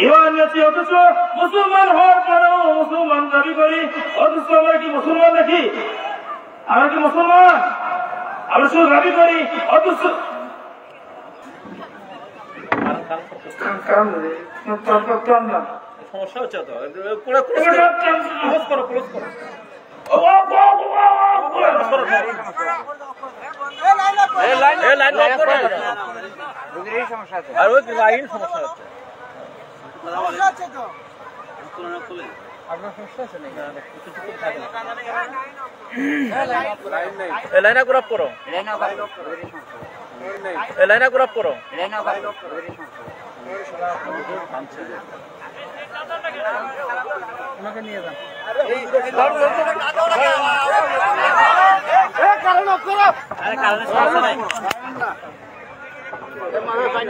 ইমান আছি অথচ মুসলমান হওয়ার পরেও মুসলমান দাবি করি, অথচ আমরা কি মুসলমান নাকি? আমরা কি মুসলমান? আমরা শুধু দাবি করি অথচ সমস্যা হচ্ছে তো ক্লোজ করো ক্লোজ করো আর ওই লাইন সমস্যা হচ্ছে লাইনা গ্রাফ করো লাইনা গ্রাফ করো আমাকে নিয়ে যান।